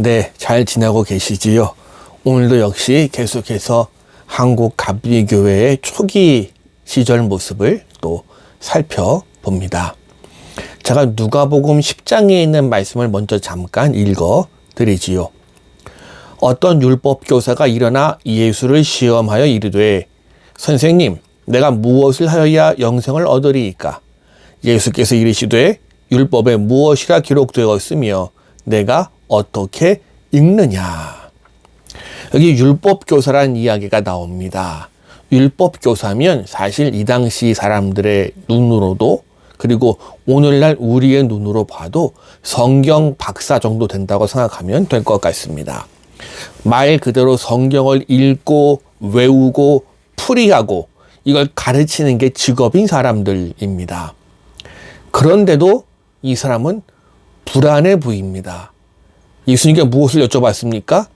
네, 잘 지내고 계시지요? 오늘도 역시 계속해서 한국 갑리교회의 초기 시절 모습을 또 살펴봅니다. 제가 누가복음 10장에 있는 말씀을 먼저 잠깐 읽어 드리지요. 어떤 율법교사가 일어나 예수를 시험하여 이르되, 선생님, 내가 무엇을 하여야 영생을 얻으리이까? 예수께서 이르시되, 율법에 무엇이라 기록되었으며 내가 어떻게 읽느냐? 여기 율법교사라는 이야기가 나옵니다. 율법교사면 사실 이 당시 사람들의 눈으로도, 그리고 오늘날 우리의 눈으로 봐도 성경 박사 정도 된다고 생각하면 될 것 같습니다. 말 그대로 성경을 읽고 외우고 풀이하고 이걸 가르치는 게 직업인 사람들입니다. 그런데도 이 사람은 불안해 보입니다. 예수님께 무엇을 여쭤봤습니까?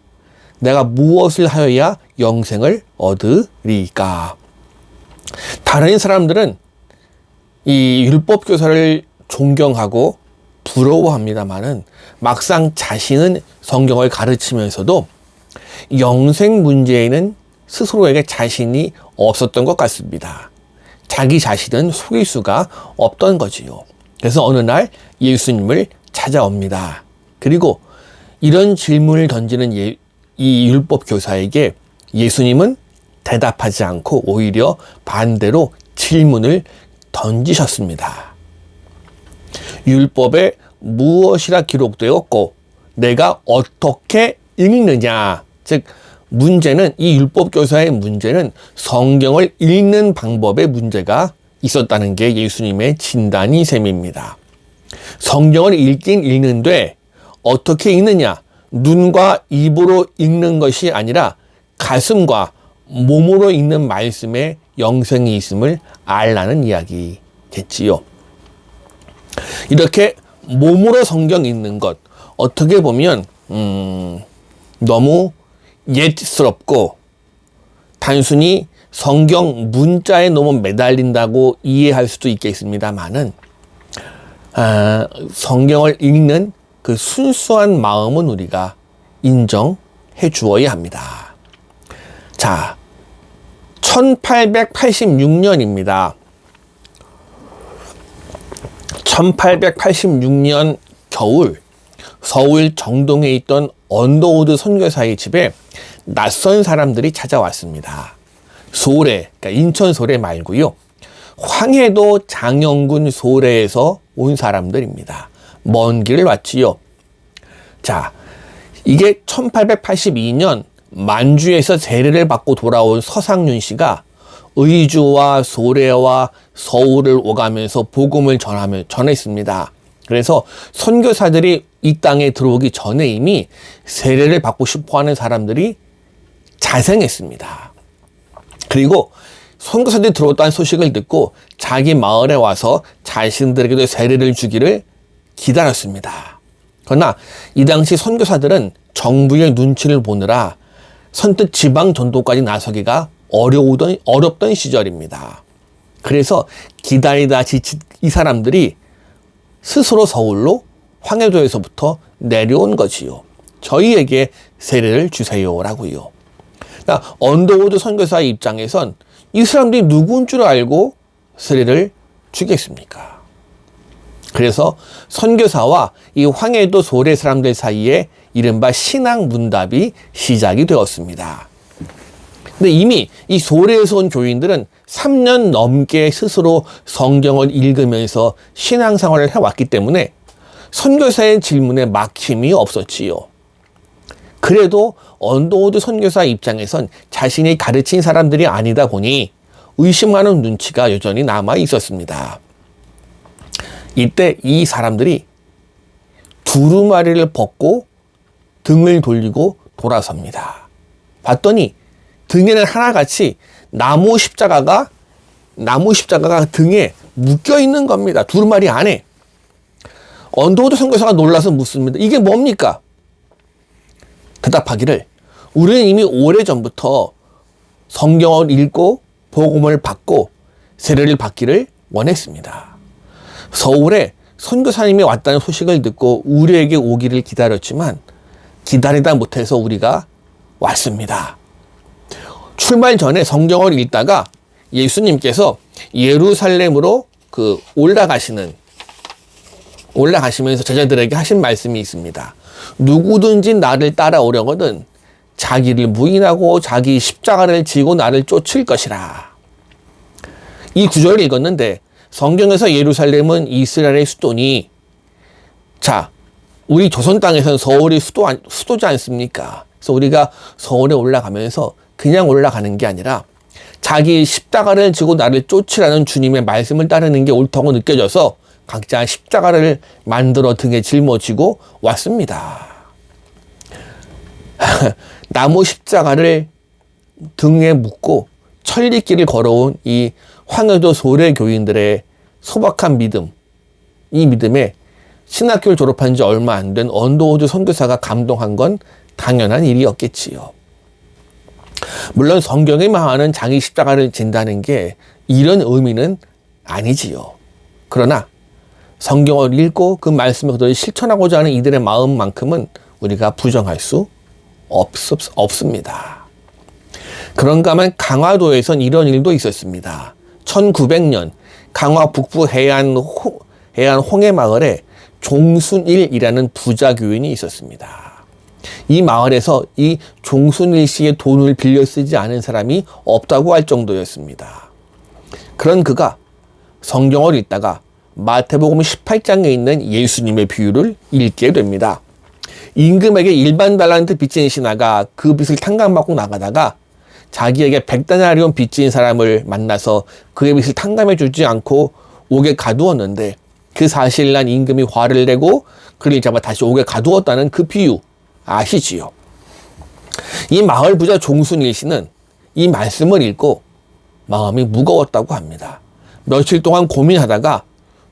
내가 무엇을 하여야 영생을 얻으리까? 다른 사람들은 이 율법교사를 존경하고 부러워합니다만은 막상 자신은 성경을 가르치면서도 영생 문제에는 스스로에게 자신이 없었던 것 같습니다. 자기 자신은 속일 수가 없던 거지요. 그래서 어느 날 예수님을 찾아옵니다. 그리고 이런 질문을 던지는 이 율법교사에게 예수님은 대답하지 않고 오히려 반대로 질문을 던지셨습니다. 율법에 무엇이라 기록되었고 내가 어떻게 읽느냐? 즉 문제는, 이 율법교사의 문제는 성경을 읽는 방법의 문제가 있었다는 게 예수님의 진단인 셈입니다. 성경을 읽긴 읽는데 어떻게 읽느냐? 눈과 입으로 읽는 것이 아니라 가슴과 몸으로 읽는 말씀에 영생이 있음을 알라는 이야기겠지요. 이렇게 몸으로 성경 읽는 것, 어떻게 보면 너무 옛스럽고 단순히 성경 문자에 너무 매달린다고 이해할 수도 있겠습니다만은 성경을 읽는 그 순수한 마음은 우리가 인정해 주어야 합니다. 자, 1886년입니다. 1886년 겨울, 서울 정동에 있던 언더우드 선교사의 집에 낯선 사람들이 찾아왔습니다. 소래, 그러니까 인천 소래 말고요. 황해도 장영군 소래에서 온 사람들입니다. 먼 길을 왔지요. 자, 이게 1882년 만주에서 세례를 받고 돌아온 서상윤 씨가 의주와 소래와 서울을 오가면서 복음을 전했습니다. 그래서 선교사들이 이 땅에 들어오기 전에 이미 세례를 받고 싶어하는 사람들이 자생했습니다. 그리고 선교사들이 들어왔다는 소식을 듣고 자기 마을에 와서 자신들에게도 세례를 주기를 기다렸습니다. 그러나 이 당시 선교사들은 정부의 눈치를 보느라 선뜻 지방 전도까지 나서기가 어렵던 시절입니다. 그래서 기다리다 지친 이 사람들이 스스로 서울로 황해도에서부터 내려온 거지요. 저희에게 세례를 주세요라고요. 그러니까 언더우드 선교사의 입장에선 이 사람들이 누구인 줄 알고 세례를 주겠습니까? 그래서 선교사와 이 황해도 소래 사람들 사이에 이른바 신앙 문답이 시작이 되었습니다. 근데 이미 이 소래에서 온 교인들은 3년 넘게 스스로 성경을 읽으면서 신앙생활을 해왔기 때문에 선교사의 질문에 막힘이 없었지요. 그래도 언더우드 선교사 입장에선 자신이 가르친 사람들이 아니다 보니 의심하는 눈치가 여전히 남아 있었습니다. 이때 이 사람들이 두루마리를 벗고 등을 돌리고 돌아섭니다. 봤더니 등에는 하나같이 나무 십자가가 등에 묶여 있는 겁니다. 두루마리 안에. 언더우드 선교사가 놀라서 묻습니다. 이게 뭡니까? 대답하기를, 우리는 이미 오래전부터 성경을 읽고 복음을 받고 세례를 받기를 원했습니다. 서울에 선교사님이 왔다는 소식을 듣고 우리에게 오기를 기다렸지만 기다리다 못해서 우리가 왔습니다. 출발 전에 성경을 읽다가 예수님께서 예루살렘으로 올라가시면서 제자들에게 하신 말씀이 있습니다. 누구든지 나를 따라오려거든 자기를 부인하고 자기 십자가를 지고 나를 쫓을 것이라. 이 구절을 읽었는데 성경에서 예루살렘은 이스라엘의 수도니, 자, 우리 조선 땅에서는 서울이 수도지 않습니까? 그래서 우리가 서울에 올라가면서 그냥 올라가는 게 아니라 자기 십자가를 지고 나를 쫓으라는 주님의 말씀을 따르는 게 옳다고 느껴져서 각자 십자가를 만들어 등에 짊어지고 왔습니다. 나무 십자가를 등에 묶고 천리길을 걸어온 이 황해도 소래교인들의 소박한 믿음, 이 믿음에 신학교를 졸업한 지 얼마 안 된 언더우드 선교사가 감동한 건 당연한 일이었겠지요. 물론 성경에 말하는 자기 십자가를 진다는 게 이런 의미는 아니지요. 그러나 성경을 읽고 그 말씀을 그대로 실천하고자 하는 이들의 마음만큼은 우리가 부정할 수 없습니다. 그런가 하면 강화도에선 이런 일도 있었습니다. 1900년 강화 북부 해안 홍해마을에 종순일이라는 부자 교인이 있었습니다. 이 마을에서 이 종순일 씨의 돈을 빌려 쓰지 않은 사람이 없다고 할 정도였습니다. 그런 그가 성경을 읽다가 마태복음 18장에 있는 예수님의 비유를 읽게 됩니다. 임금에게 1만 달란트 빚진 신하가 그 빚을 탕감받고 나가다가 자기에게 100데나리온 빚진 사람을 만나서 그의 빚을 탕감해 주지 않고 옥에 가두었는데 그 사실을 난 임금이 화를 내고 그를 잡아 다시 옥에 가두었다는 그 비유 아시지요? 이 마을 부자 종순일 씨는 이 말씀을 읽고 마음이 무거웠다고 합니다. 며칠 동안 고민하다가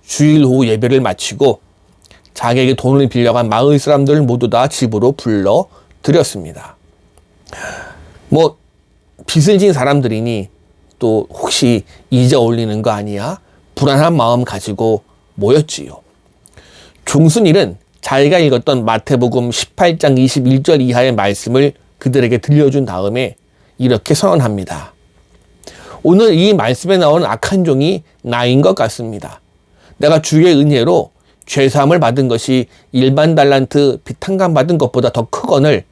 주일 오후 예배를 마치고 자기에게 돈을 빌려간 마을 사람들을 모두 다 집으로 불러 들였습니다. 뭐 빚을 진 사람들이니 또 혹시 이자 올리는 거 아니야? 불안한 마음 가지고 모였지요. 종순일은 자기가 읽었던 마태복음 18장 21절 이하의 말씀을 그들에게 들려준 다음에 이렇게 선언합니다. 오늘 이 말씀에 나오는 악한 종이 나인 것 같습니다. 내가 주의 은혜로 죄사함을 받은 것이 1만 달란트 빚 탕감받은 것보다 더 크거늘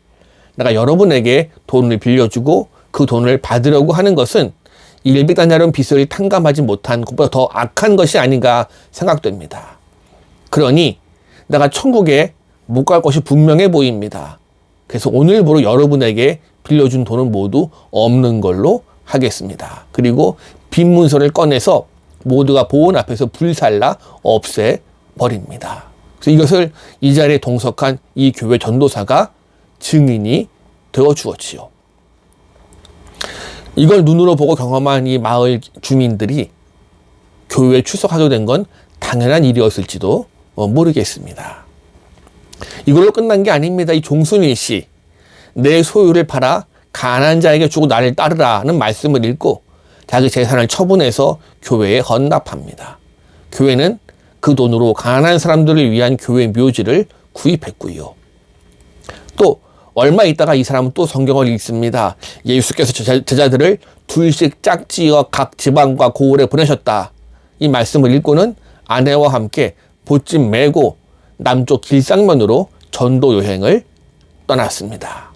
내가 여러분에게 돈을 빌려주고 그 돈을 받으려고 하는 것은 100데나리온 빚을 탕감하지 못한 것보다 더 악한 것이 아닌가 생각됩니다. 그러니 내가 천국에 못 갈 것이 분명해 보입니다. 그래서 오늘부로 여러분에게 빌려준 돈은 모두 없는 걸로 하겠습니다. 그리고 빚 문서를 꺼내서 모두가 보온 앞에서 불살라 없애버립니다. 그래서 이것을 이 자리에 동석한 이 교회 전도사가 증인이 되어 주었지요. 이걸 눈으로 보고 경험한 이 마을 주민들이 교회에 출석하게 된 건 당연한 일이었을지도 모르겠습니다. 이걸로 끝난 게 아닙니다. 이 종순일 씨, 내 소유를 팔아 가난한 자에게 주고 나를 따르라는 말씀을 읽고 자기 재산을 처분해서 교회에 헌납합니다. 교회는 그 돈으로 가난한 사람들을 위한 교회 묘지를 구입했고요. 또 얼마 있다가 이 사람은 또 성경을 읽습니다. 예수께서 제자들을 둘씩 짝지어 각 지방과 고을에 보내셨다. 이 말씀을 읽고는 아내와 함께 보집 메고 남쪽 길상면으로 전도 여행을 떠났습니다.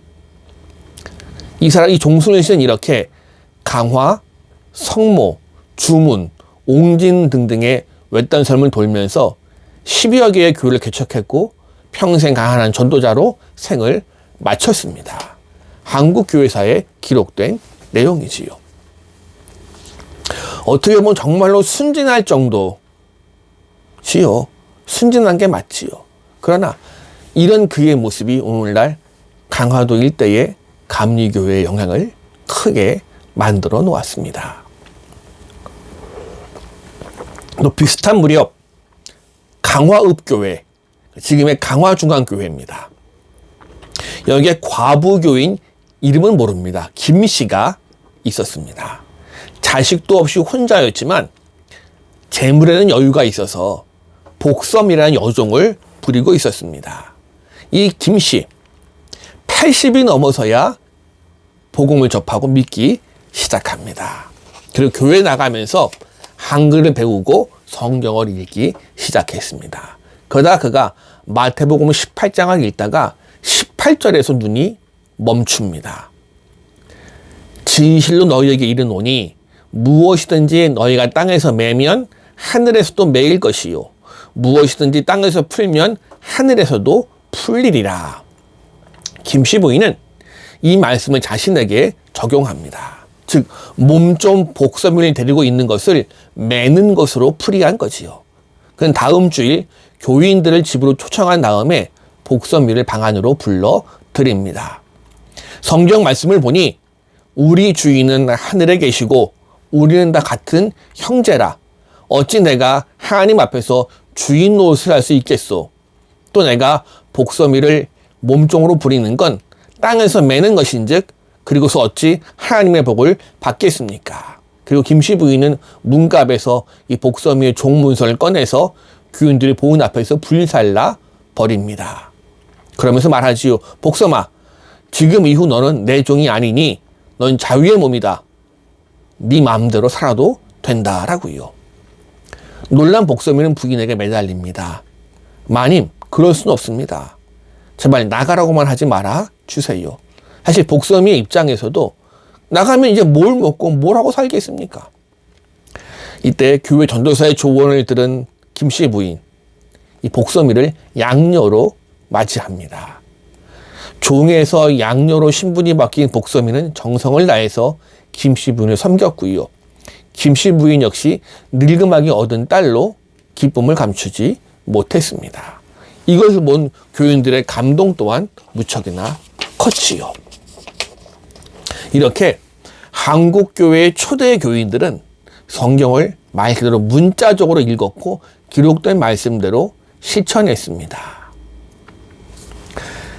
이 종순일 씨는 이렇게 강화, 성모, 주문, 옹진 등등의 외딴 섬을 돌면서 10여 개의 교회를 개척했고 평생 가난한 전도자로 생을 마쳤습니다. 한국 교회사에 기록된 내용이지요. 어떻게 보면 정말로 순진할 정도지요. 순진한 게 맞지요. 그러나 이런 그의 모습이 오늘날 강화도 일대의 감리교회의 영향을 크게 만들어 놓았습니다. 또 비슷한 무렵 강화읍교회, 지금의 강화중앙교회입니다. 여기에 과부교인 이름은 모릅니다. 김씨가 있었습니다. 자식도 없이 혼자였지만 재물에는 여유가 있어서 복섬이라는 여종을 부리고 있었습니다. 이 김씨, 80이 넘어서야 복음을 접하고 믿기 시작합니다. 그리고 교회 나가면서 한글을 배우고 성경을 읽기 시작했습니다. 그러다가 그가 마태복음 18장을 읽다가 18절에서 눈이 멈춥니다. 진실로 너희에게 이르노니 무엇이든지 너희가 땅에서 매면 하늘에서도 매일 것이요 무엇이든지 땅에서 풀면 하늘에서도 풀리리라. 김씨 부인은 이 말씀을 자신에게 적용합니다. 즉 몸좀 복섬을 데리고 있는 것을 매는 것으로 풀이한 거지요. 그는 다음 주일 교인들을 집으로 초청한 다음에 복섬이를 방 안으로 불러 드립니다. 성경 말씀을 보니 우리 주인은 하늘에 계시고 우리는 다 같은 형제라. 어찌 내가 하나님 앞에서 주인 노릇을 할 수 있겠소. 또 내가 복섬이를 몸종으로 부리는 건 땅에서 매는 것인즉 그리고서 어찌 하나님의 복을 받겠습니까? 그리고 김씨 부인은 문갑에서 이 복섬이의 종문서를 꺼내서 교인들이 보는 앞에서 불살라 버립니다. 그러면서 말하지요. 복섬아, 지금 이후 너는 내 종이 아니니 넌 자유의 몸이다. 네 마음대로 살아도 된다라고요. 놀란 복섬이는 부인에게 매달립니다. 마님, 그럴 수는 없습니다. 제발 나가라고만 하지 말아 주세요. 사실 복섬이의 입장에서도 나가면 이제 뭘 먹고 뭘 하고 살겠습니까? 이때 교회 전도사의 조언을 들은 김씨 부인, 이 복섬이를 양녀로 맞이합니다. 종에서 양녀로 신분이 바뀐 복섬이는 정성을 다해서 김씨 부인을 섬겼고요. 김씨 부인 역시 늙음하게 얻은 딸로 기쁨을 감추지 못했습니다. 이것을 본 교인들의 감동 또한 무척이나 컸지요. 이렇게 한국교회의 초대 교인들은 성경을 말 그대로 문자적으로 읽었고 기록된 말씀대로 실천했습니다.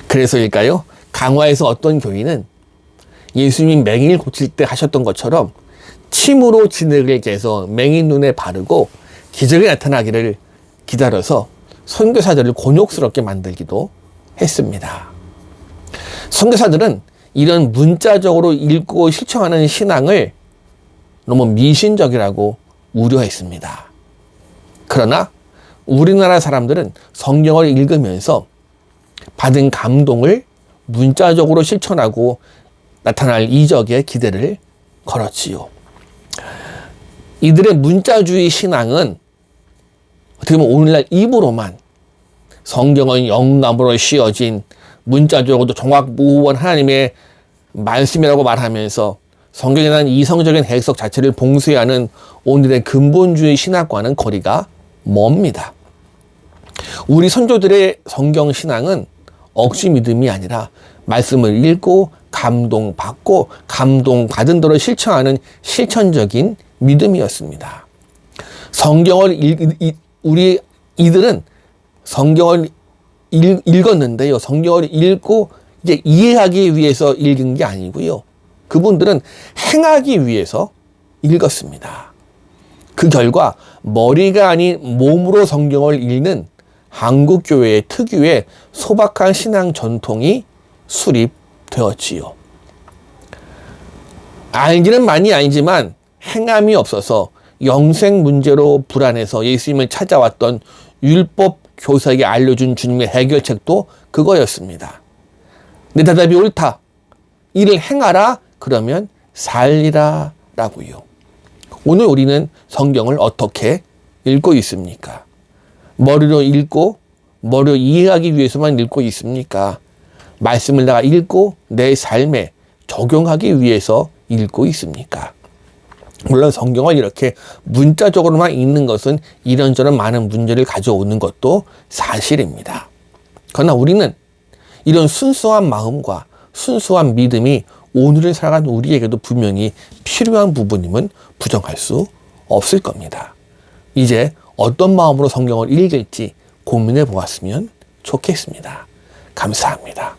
그래서일까요? 강화에서 어떤 교인은 예수님이 맹인을 고칠 때 하셨던 것처럼 침으로 진흙을 깨서 맹인 눈에 바르고 기적이 나타나기를 기다려서 선교사들을 곤욕스럽게 만들기도 했습니다. 선교사들은 이런 문자적으로 읽고 실천하는 신앙을 너무 미신적이라고 우려했습니다. 그러나 우리나라 사람들은 성경을 읽으면서 받은 감동을 문자적으로 실천하고 나타날 이적에 기대를 걸었지요. 이들의 문자주의 신앙은 어떻게 보면 오늘날 입으로만 성경은 영감으로 씌어진 문자적으로도 종합무원 하나님의 말씀이라고 말하면서 성경에 대한 이성적인 해석 자체를 봉쇄하는 오늘의 근본주의 신학과는 거리가 멉니다. 우리 선조들의 성경 신앙은 억지 믿음이 아니라 말씀을 읽고 감동받고 감동받은 대로 실천하는 실천적인 믿음이었습니다. 이들은 성경을 읽었는데요. 성경을 읽고 이제 이해하기 위해서 읽은 게 아니고요. 그분들은 행하기 위해서 읽었습니다. 그 결과 머리가 아닌 몸으로 성경을 읽는 한국교회의 특유의 소박한 신앙 전통이 수립되었지요. 알기는 많이 알지만 행함이 없어서 영생 문제로 불안해서 예수님을 찾아왔던 율법 교사에게 알려준 주님의 해결책도 그거였습니다. 내 대답이 옳다. 이를 행하라. 그러면 살리라 라고요. 오늘 우리는 성경을 어떻게 읽고 있습니까? 머리로 읽고 머리로 이해하기 위해서만 읽고 있습니까? 말씀을 내가 읽고 내 삶에 적용하기 위해서 읽고 있습니까? 물론 성경을 이렇게 문자적으로만 읽는 것은 이런저런 많은 문제를 가져오는 것도 사실입니다. 그러나 우리는 이런 순수한 마음과 순수한 믿음이 오늘을 살아가는 우리에게도 분명히 필요한 부분임은 부정할 수 없을 겁니다. 이제 어떤 마음으로 성경을 읽을지 고민해 보았으면 좋겠습니다. 감사합니다.